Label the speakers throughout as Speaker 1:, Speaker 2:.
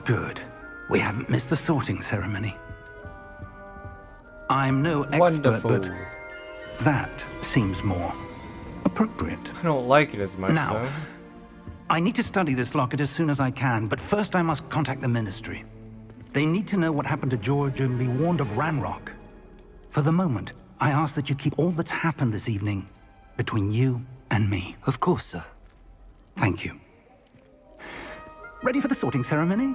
Speaker 1: Good. We haven't missed the sorting ceremony. I'm no
Speaker 2: Wonderful.
Speaker 1: expert, but that seems more appropriate.
Speaker 2: I don't like it as much,
Speaker 1: Now,
Speaker 2: though.
Speaker 1: I need to study this locket as soon as I can, but first I must contact the Ministry. They need to know what happened to George and be warned of Ranrock. For the moment, I ask that you keep all that's happened this evening between you and me.
Speaker 3: Of course, sir.
Speaker 1: Thank you. Ready for the sorting ceremony?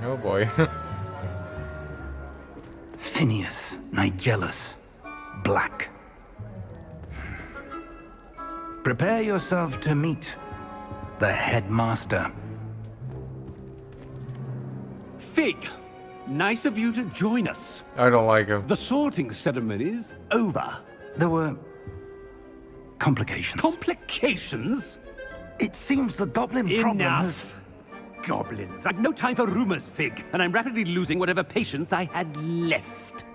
Speaker 2: Oh boy.
Speaker 1: Phineas, Nigellus, Black. Prepare yourself to meet the Headmaster.
Speaker 4: Fig, nice of you to join us.
Speaker 2: I don't like him.
Speaker 4: The sorting ceremony's over.
Speaker 1: There were complications.
Speaker 4: Complications?
Speaker 1: It seems the goblin problem has...
Speaker 4: Enough. Goblins. I've no time for rumors, Fig, and I'm rapidly losing whatever patience I had left.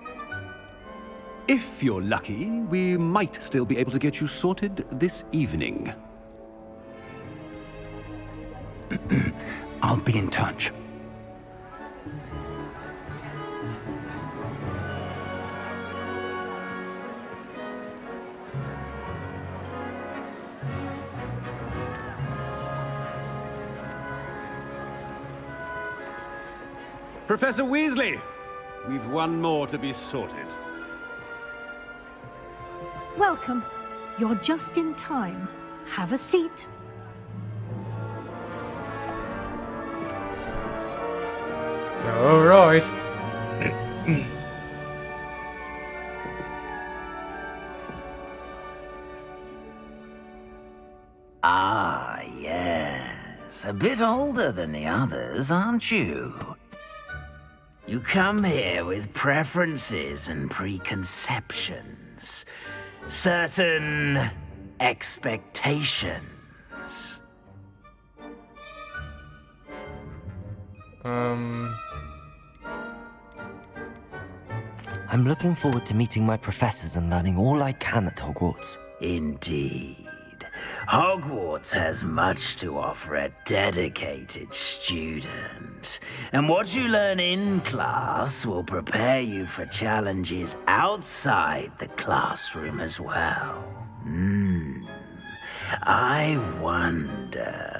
Speaker 4: If you're lucky, we might still be able to get you sorted this evening.
Speaker 1: I'll be in touch.
Speaker 4: Professor Weasley, we've one more to be sorted.
Speaker 5: Welcome. You're just in time. Have a seat.
Speaker 2: All right.
Speaker 3: Ah, yes. A bit older than the others, aren't you? You come here with preferences and preconceptions. Certain expectations.
Speaker 6: I'm looking forward to meeting my professors and learning all I can at Hogwarts.
Speaker 3: Indeed. Hogwarts has much to offer a dedicated student. And what you learn in class will prepare you for challenges outside the classroom as well. I wonder...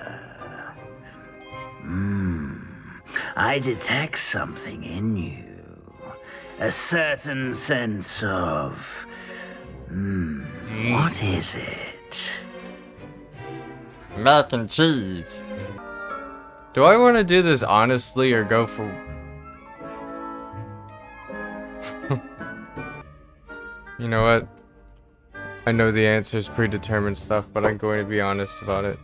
Speaker 3: I detect something in you. A certain sense of... what is it?
Speaker 2: Mac and cheese. Do I want to do this honestly or go for... You know what? I know the answer is predetermined stuff, but I'm going to be honest about it.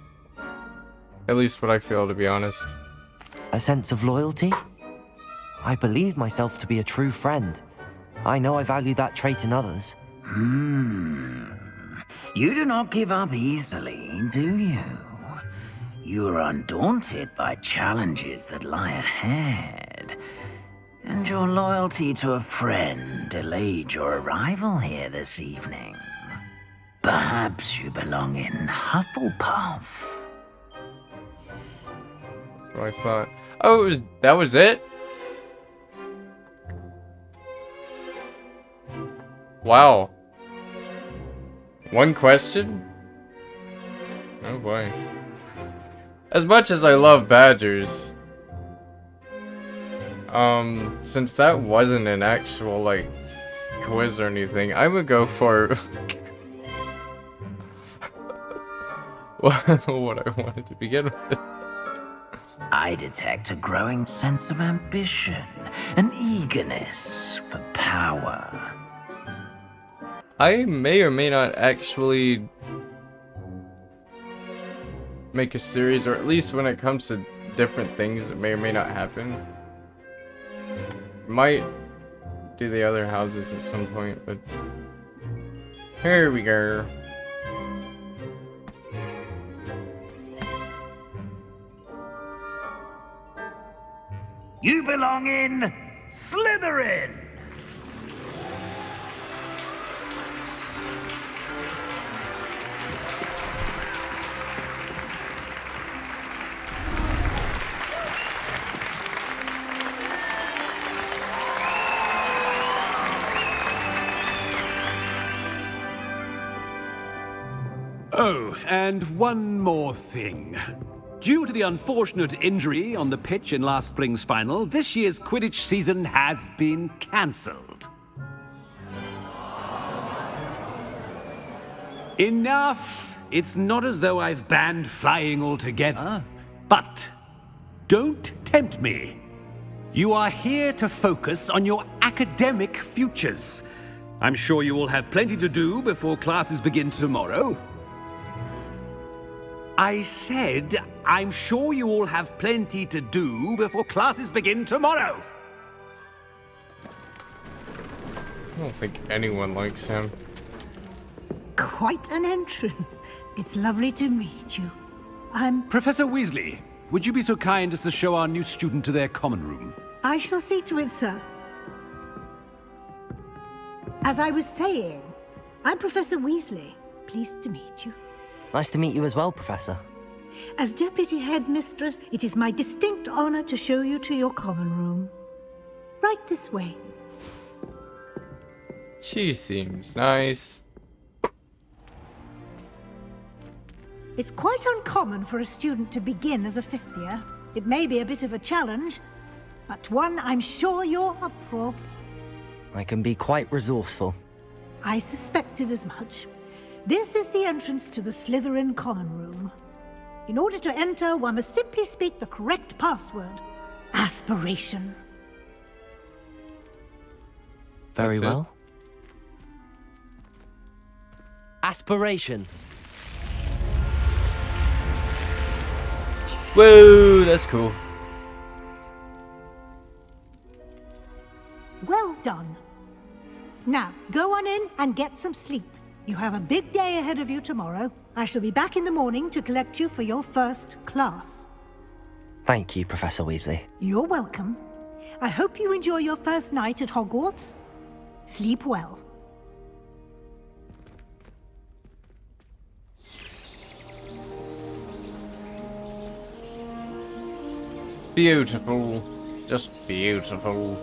Speaker 2: At least what I feel, to be honest.
Speaker 6: A sense of loyalty? I believe myself to be a true friend. I know I value that trait in others.
Speaker 3: You do not give up easily, do you? You are undaunted by challenges that lie ahead. And your loyalty to a friend delayed your arrival here this evening. Perhaps you belong in Hufflepuff.
Speaker 2: That's what I thought. Oh, that was it? Wow. One question? Oh boy. As much as I love badgers, since that wasn't an actual, like, quiz or anything, I would go for what I wanted to begin with.
Speaker 3: I detect a growing sense of ambition, an eagerness for power.
Speaker 2: I may or may not actually make a series, or at least when it comes to different things that may or may not happen. Might do the other houses at some point, but here we go.
Speaker 3: You belong in Slytherin!
Speaker 4: Oh, and one more thing. Due to the unfortunate injury on the pitch in last spring's final, this year's Quidditch season has been cancelled. Enough! It's not as though I've banned flying altogether, but don't tempt me. You are here to focus on your academic futures. I'm sure you will have plenty to do before classes begin tomorrow. I said, I'm sure you all have plenty to do before classes begin tomorrow.
Speaker 2: I don't think anyone likes him.
Speaker 5: Quite an entrance. It's lovely to meet you.
Speaker 4: Professor Weasley, would you be so kind as to show our new student to their common room?
Speaker 5: I shall see to it, sir. As I was saying, I'm Professor Weasley. Pleased to meet you.
Speaker 6: Nice to meet you as well, Professor.
Speaker 5: As Deputy Headmistress, it is my distinct honor to show you to your common room. Right this way.
Speaker 2: She seems nice.
Speaker 5: It's quite uncommon for a student to begin as a fifth year. It may be a bit of a challenge, but one I'm sure you're up for.
Speaker 6: I can be quite resourceful.
Speaker 5: I suspected as much. This is the entrance to the Slytherin common room. In order to enter, one must simply speak the correct password. Aspiration.
Speaker 6: Very
Speaker 2: That's it.
Speaker 6: well. Aspiration.
Speaker 2: Whoa, that's cool.
Speaker 5: Well done. Now, go on in and get some sleep. You have a big day ahead of you tomorrow. I shall be back in the morning to collect you for your first class.
Speaker 6: Thank you, Professor Weasley.
Speaker 5: You're welcome. I hope you enjoy your first night at Hogwarts. Sleep well.
Speaker 2: Beautiful. Just beautiful.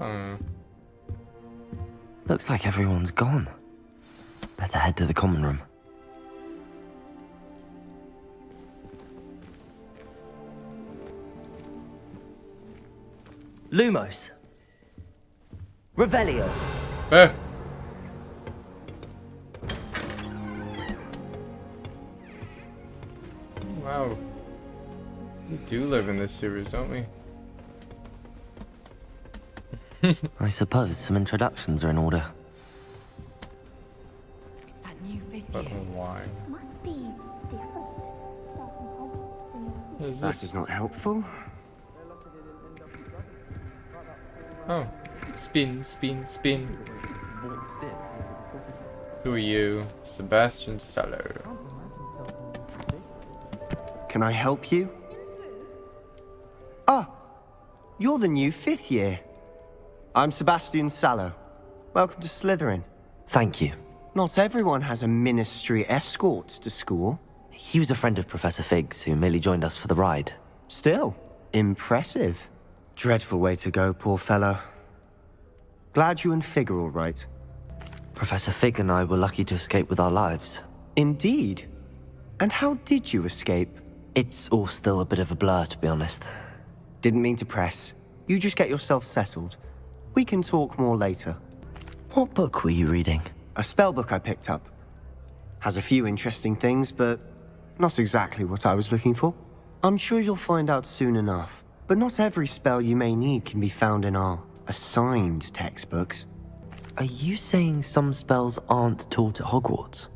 Speaker 2: Oh.
Speaker 6: Looks like everyone's gone. Better head to the common room. Lumos. Revelio.
Speaker 2: Eh. Wow. We do live in this series, don't we?
Speaker 6: I suppose some introductions are in order.
Speaker 7: It's that new fifth
Speaker 2: But
Speaker 7: year.
Speaker 2: why?
Speaker 8: Must be different.
Speaker 2: What is
Speaker 9: That
Speaker 2: this?
Speaker 9: is not helpful.
Speaker 2: Oh. Spin, spin, spin. Who are you? Sebastian Sallow.
Speaker 9: Can I help you? Ah, you're the new fifth year. I'm Sebastian Sallow. Welcome to Slytherin.
Speaker 6: Thank you.
Speaker 9: Not everyone has a ministry escort to school.
Speaker 6: He was a friend of Professor Fig's who merely joined us for the ride.
Speaker 9: Still, impressive. Dreadful way to go, poor fellow. Glad you and Fig are all right.
Speaker 6: Professor Fig and I were lucky to escape with our lives.
Speaker 9: Indeed. And how did you escape?
Speaker 6: It's all still a bit of a blur, to be honest.
Speaker 9: Didn't mean to press. You just get yourself settled. We can talk more later.
Speaker 6: What book were you reading?
Speaker 9: A spellbook I picked up. Has a few interesting things, but not exactly what I was looking for. I'm sure you'll find out soon enough. But not every spell you may need can be found in our assigned textbooks.
Speaker 6: Are you saying some spells aren't taught at Hogwarts?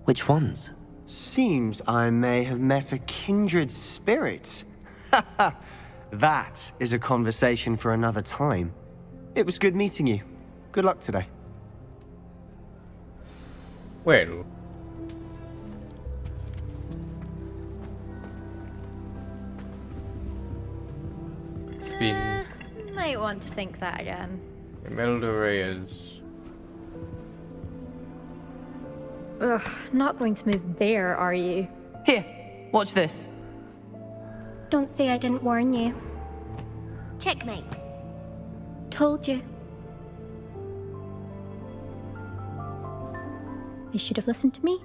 Speaker 6: Which ones?
Speaker 9: Seems I may have met a kindred spirit. That is a conversation for another time. It was good meeting you. Good luck today.
Speaker 2: Well. Spin.
Speaker 7: Might want to think that again.
Speaker 2: Imelda Reyes.
Speaker 7: Ugh, not going to move there, are you?
Speaker 6: Here, watch this.
Speaker 8: Don't say I didn't warn you. Checkmate.
Speaker 7: Told you. They should have listened to me.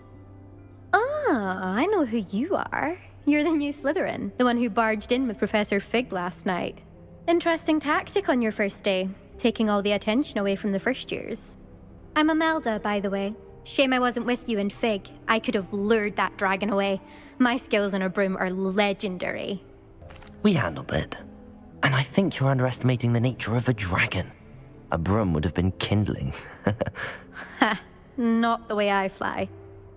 Speaker 7: Ah, I know who you are. You're the new Slytherin, the one who barged in with Professor Fig last night. Interesting tactic on your first day, taking all the attention away from the first years. I'm Imelda, by the way. Shame I wasn't with you in Fig. I could have lured that dragon away. My skills on a broom are legendary.
Speaker 6: We handled it. And I think you're underestimating the nature of a dragon. A broom would have been kindling.
Speaker 7: Ha, not the way I fly.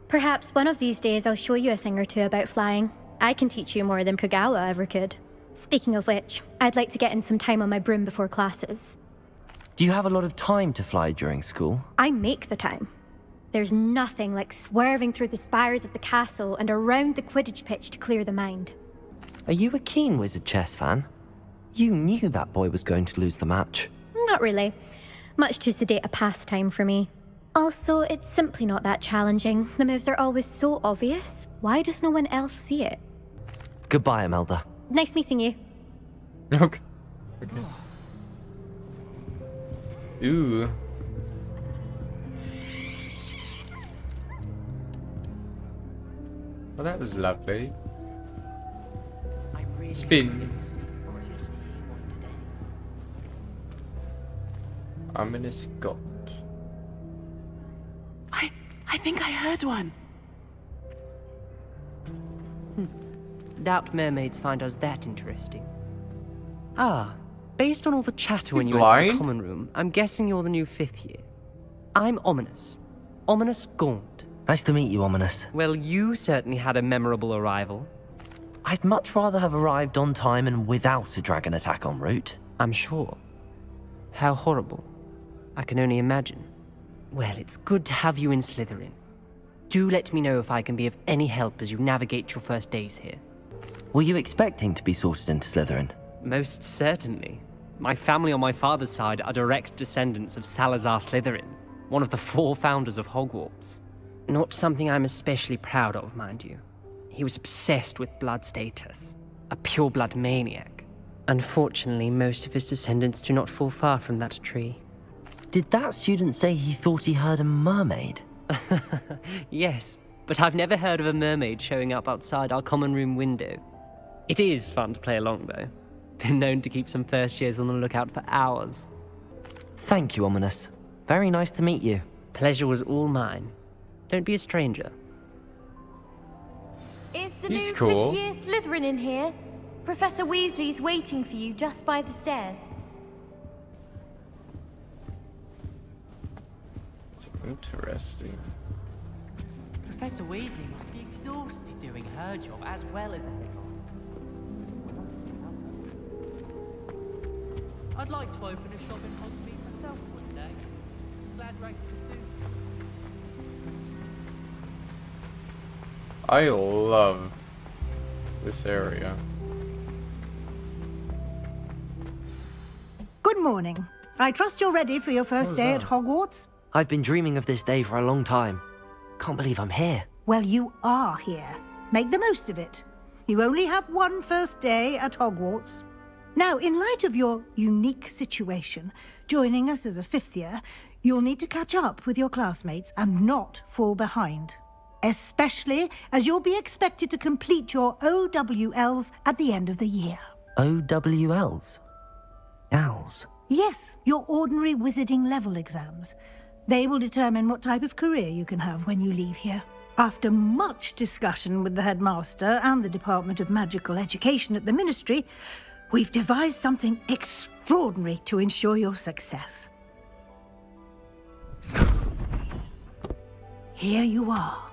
Speaker 7: Perhaps one of these days I'll show you a thing or two about flying. I can teach you more than Kogawa ever could. Speaking of which, I'd like to get in some time on my broom before classes.
Speaker 6: Do you have a lot of time to fly during school?
Speaker 7: I make the time. There's nothing like swerving through the spires of the castle and around the Quidditch pitch to clear the mind.
Speaker 6: Are you a keen Wizard chess fan? You knew that boy was going to lose the match.
Speaker 7: Not really. Much too sedate a pastime for me. Also, it's simply not that challenging. The moves are always so obvious. Why does no one else see it?
Speaker 6: Goodbye, Imelda.
Speaker 7: Nice meeting you.
Speaker 2: Okay. Ooh. Well, that was lovely. Spin. Ominous god.
Speaker 10: I think I heard one.
Speaker 11: Doubt mermaids find us that interesting. Ah, based on all the chatter when you
Speaker 2: blind?
Speaker 11: entered the common room, I'm guessing you're the new 5th year. I'm Ominous. Ominous Gaunt.
Speaker 6: Nice to meet you, Ominous.
Speaker 11: Well, you certainly had a memorable arrival.
Speaker 6: I'd much rather have arrived on time and without a dragon attack en route.
Speaker 11: I'm sure. How horrible. I can only imagine. Well, it's good to have you in Slytherin. Do let me know if I can be of any help as you navigate your first days here.
Speaker 6: Were you expecting to be sorted into Slytherin?
Speaker 11: Most certainly. My family on my father's side are direct descendants of Salazar Slytherin, one of the 4 founders of Hogwarts. Not something I'm especially proud of, mind you. He was obsessed with blood status, a pure-blood maniac. Unfortunately, most of his descendants do not fall far from that tree.
Speaker 6: Did that student say he thought he heard a mermaid?
Speaker 11: Yes, but I've never heard of a mermaid showing up outside our common room window. It is fun to play along, though. Been known to keep some first years on the lookout for hours.
Speaker 6: Thank you, Ominous. Very nice to meet you.
Speaker 11: Pleasure was all mine. Don't be a stranger.
Speaker 8: Is the
Speaker 2: He's
Speaker 8: new
Speaker 2: cool.
Speaker 8: 5th year Slytherin in here? Professor Weasley's waiting for you just by the stairs.
Speaker 2: It's interesting.
Speaker 10: Professor Weasley must be exhausted doing her job as well as everyone. I'd like to open a shop in Hogsmeade myself one day. Glad Rex could do.
Speaker 2: I love this area.
Speaker 5: Good morning. I trust you're ready for your first day at Hogwarts?
Speaker 6: I've been dreaming of this day for a long time. Can't believe I'm here.
Speaker 5: Well, you are here. Make the most of it. You only have one first day at Hogwarts. Now, in light of your unique situation, joining us as a 5th year, you'll need to catch up with your classmates and not fall behind. Especially as you'll be expected to complete your OWLs at the end of the year.
Speaker 6: OWLs? Owls?
Speaker 5: Yes, your ordinary wizarding level exams. They will determine what type of career you can have when you leave here. After much discussion with the Headmaster and the Department of Magical Education at the Ministry, we've devised something extraordinary to ensure your success. Here you are.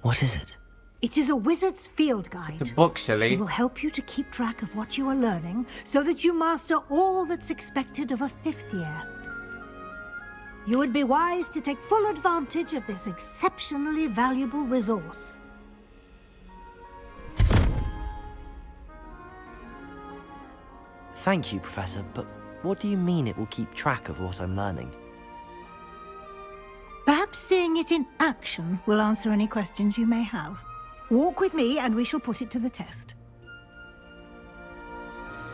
Speaker 6: What is it?
Speaker 5: It is a wizard's field guide.
Speaker 2: The book, silly.
Speaker 5: It will help you to keep track of what you are learning so that you master all that's expected of a 5th year. You would be wise to take full advantage of this exceptionally valuable resource.
Speaker 6: Thank you, Professor, but what do you mean it will keep track of what I'm learning?
Speaker 5: Perhaps seeing it in action will answer any questions you may have. Walk with me and we shall put it to the test.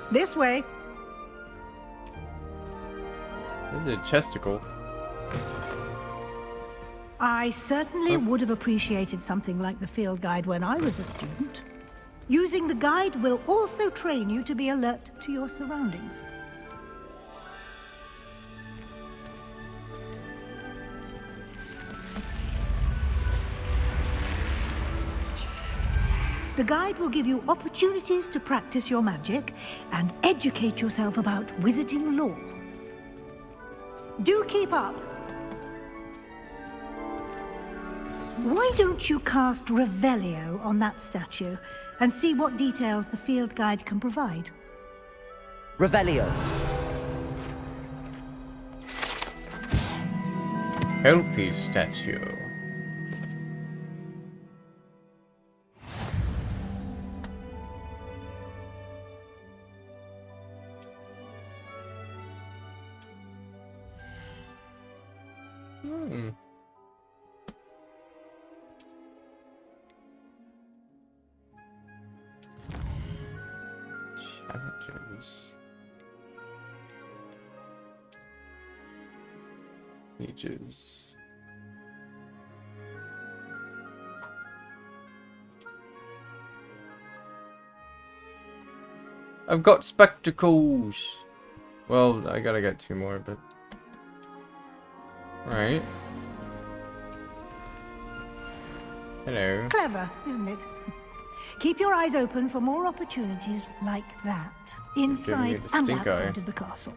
Speaker 5: This way.
Speaker 2: This is a chesticle.
Speaker 5: I certainly would have appreciated something like the field guide when I was a student. Using the guide will also train you to be alert to your surroundings. The guide will give you opportunities to practice your magic and educate yourself about wizarding lore. Do keep up! Why don't you cast Revelio on that statue and see what details the field guide can provide?
Speaker 6: Revelio.
Speaker 2: Helpy statue. Challenges. Pages. I've got spectacles. Well, I gotta get 2 more, but... Right. Hello.
Speaker 5: Clever, isn't it? Keep your eyes open for more opportunities like that, inside and
Speaker 2: stink eye.
Speaker 5: outside of the castle.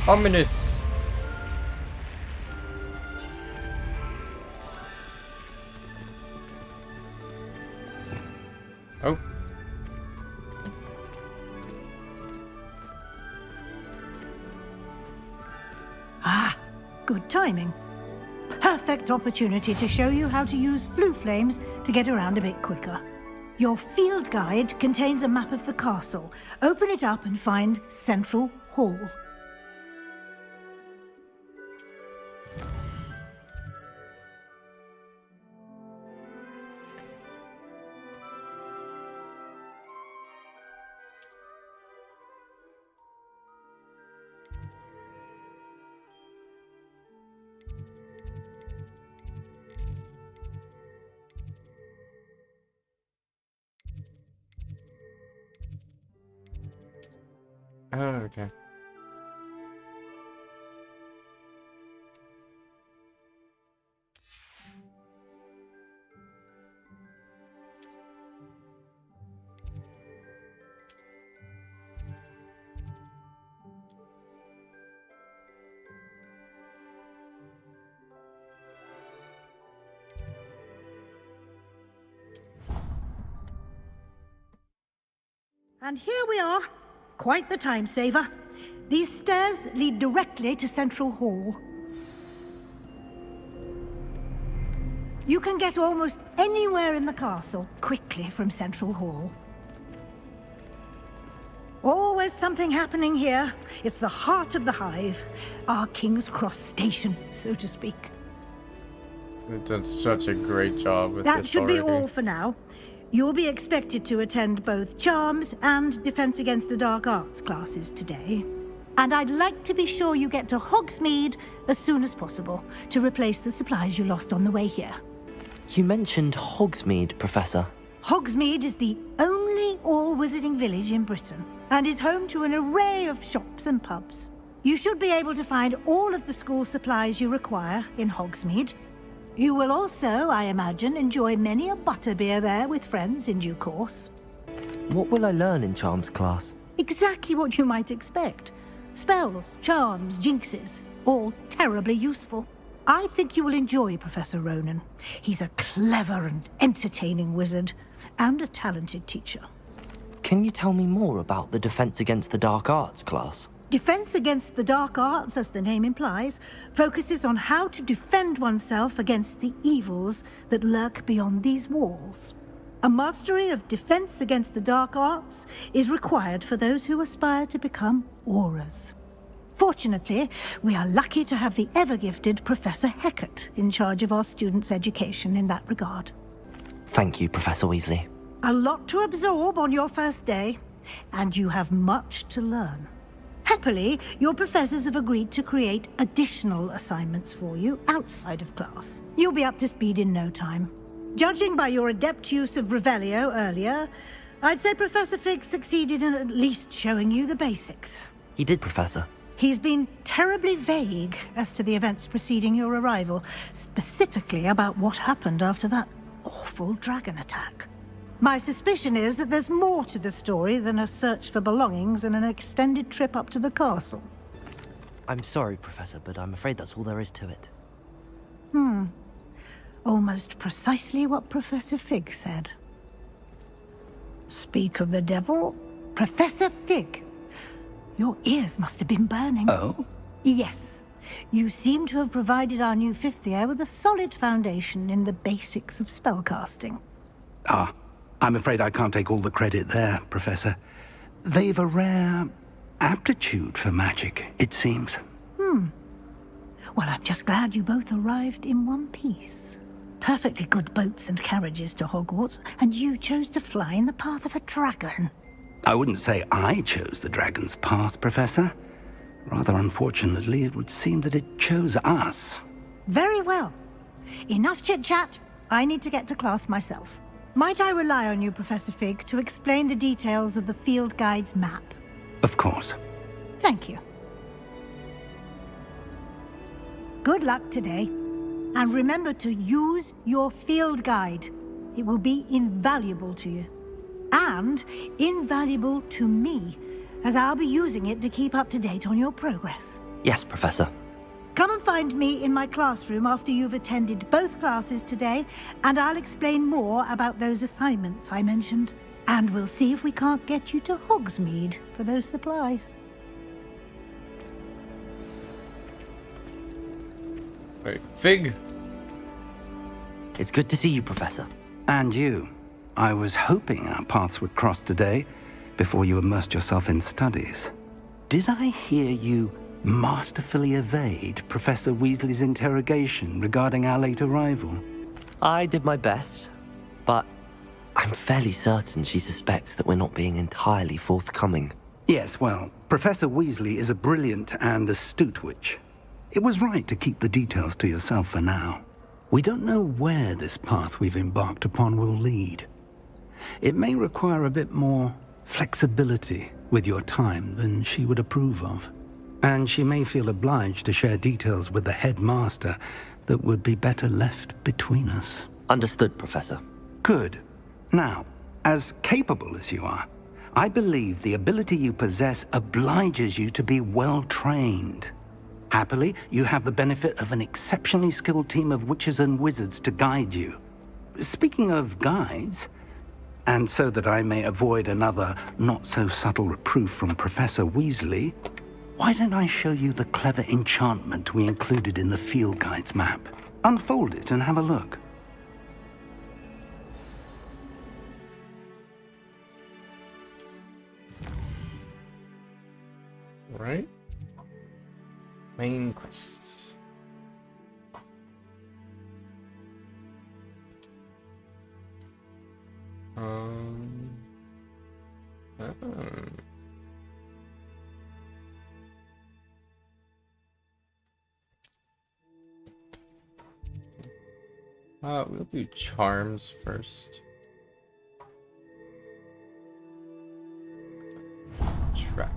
Speaker 2: Ominous. Oh.
Speaker 5: Ah, good timing. Perfect opportunity to show you how to use flue flames to get around a bit quicker. Your field guide contains a map of the castle. Open it up and find Central Hall.
Speaker 2: Oh, okay.
Speaker 5: And here we are. Quite the time saver. These stairs lead directly to Central Hall. You can get almost anywhere in the castle quickly from Central Hall. Always something happening here. It's the heart of the hive. Our King's Cross station, so to speak.
Speaker 2: They've done such a great job with
Speaker 5: That
Speaker 2: this
Speaker 5: should
Speaker 2: already.
Speaker 5: be all for now. You'll be expected to attend both Charms and Defense Against the Dark Arts classes today. And I'd like to be sure you get to Hogsmeade as soon as possible to replace the supplies you lost on the way here.
Speaker 6: You mentioned Hogsmeade, Professor.
Speaker 5: Hogsmeade is the only all-wizarding village in Britain and is home to an array of shops and pubs. You should be able to find all of the school supplies you require in Hogsmeade. You will also, I imagine, enjoy many a butterbeer there with friends in due course.
Speaker 6: What will I learn in Charms class?
Speaker 5: Exactly what you might expect. Spells, charms, jinxes, all terribly useful. I think you will enjoy Professor Ronan. He's a clever and entertaining wizard, and a talented teacher.
Speaker 6: Can you tell me more about the Defense Against the Dark Arts class?
Speaker 5: Defense Against the Dark Arts, as the name implies, focuses on how to defend oneself against the evils that lurk beyond these walls. A mastery of Defense Against the Dark Arts is required for those who aspire to become auras. Fortunately, we are lucky to have the ever-gifted Professor Hecat in charge of our students' education in that regard.
Speaker 6: Thank you, Professor Weasley.
Speaker 5: A lot to absorb on your first day, and you have much to learn. Happily, your professors have agreed to create additional assignments for you outside of class. You'll be up to speed in no time. Judging by your adept use of Revelio earlier, I'd say Professor Fig succeeded in at least showing you the basics.
Speaker 6: He did, Professor.
Speaker 5: He's been terribly vague as to the events preceding your arrival, specifically about what happened after that awful dragon attack. My suspicion is that there's more to the story than a search for belongings and an extended trip up to the castle.
Speaker 6: I'm sorry, Professor, but I'm afraid that's all there is to it.
Speaker 5: Almost precisely what Professor Fig said. Speak of the devil, Professor Fig. Your ears must have been burning.
Speaker 1: Oh?
Speaker 5: Yes. You seem to have provided our new fifth year with a solid foundation in the basics of spellcasting.
Speaker 1: Ah, I'm afraid I can't take all the credit there, Professor. They've a rare aptitude for magic, it seems.
Speaker 5: Well, I'm just glad you both arrived in one piece. Perfectly good boats and carriages to Hogwarts, and you chose to fly in the path of a dragon.
Speaker 1: I wouldn't say I chose the dragon's path, Professor. Rather unfortunately, it would seem that it chose us.
Speaker 5: Very well. Enough chit-chat. I need to get to class myself. Might I rely on you, Professor Fig, to explain the details of the field guide's map?
Speaker 1: Of course.
Speaker 5: Thank you. Good luck today. And remember to use your field guide. It will be invaluable to you. And invaluable to me, as I'll be using it to keep up to date on your progress.
Speaker 6: Yes, Professor.
Speaker 5: Come and find me in my classroom after you've attended both classes today, and I'll explain more about those assignments I mentioned. And we'll see if we can't get you to Hogsmeade for those supplies.
Speaker 2: Wait, Fig!
Speaker 6: It's good to see you, Professor.
Speaker 1: And you. I was hoping our paths would cross today, before you immersed yourself in studies. Did I hear you masterfully evade Professor Weasley's interrogation regarding our late arrival?
Speaker 6: I did my best, but I'm fairly certain she suspects that we're not being entirely forthcoming.
Speaker 1: Yes, well, Professor Weasley is a brilliant and astute witch. It was right to keep the details to yourself for now. We don't know where this path we've embarked upon will lead. It may require a bit more flexibility with your time than she would approve of. And she may feel obliged to share details with the headmaster that would be better left between us.
Speaker 6: Understood, Professor.
Speaker 1: Good. Now, as capable as you are, I believe the ability you possess obliges you to be well trained. Happily, you have the benefit of an exceptionally skilled team of witches and wizards to guide you. Speaking of guides, and so that I may avoid another not-so-subtle reproof from Professor Weasley, why don't I show you the clever enchantment we included in the field guide's map? Unfold it and have a look.
Speaker 2: Right? Main quests. We'll do charms first. Track.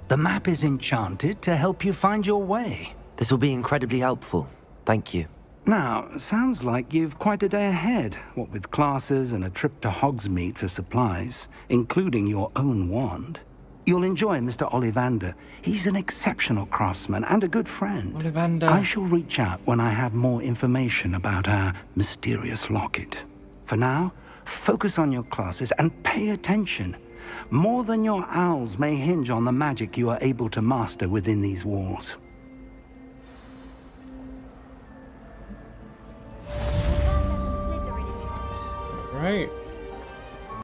Speaker 1: The map is enchanted to help you find your way.
Speaker 6: This will be incredibly helpful. Thank you.
Speaker 1: Now, sounds like you've quite a day ahead, what with classes and a trip to Hogsmeade for supplies, including your own wand. You'll enjoy Mr. Ollivander. He's an exceptional craftsman and a good friend.
Speaker 2: Ollivander.
Speaker 1: I shall reach out when I have more information about our mysterious locket. For now, focus on your classes and pay attention. More than your owls may hinge on the magic you are able to master within these walls.
Speaker 2: Right.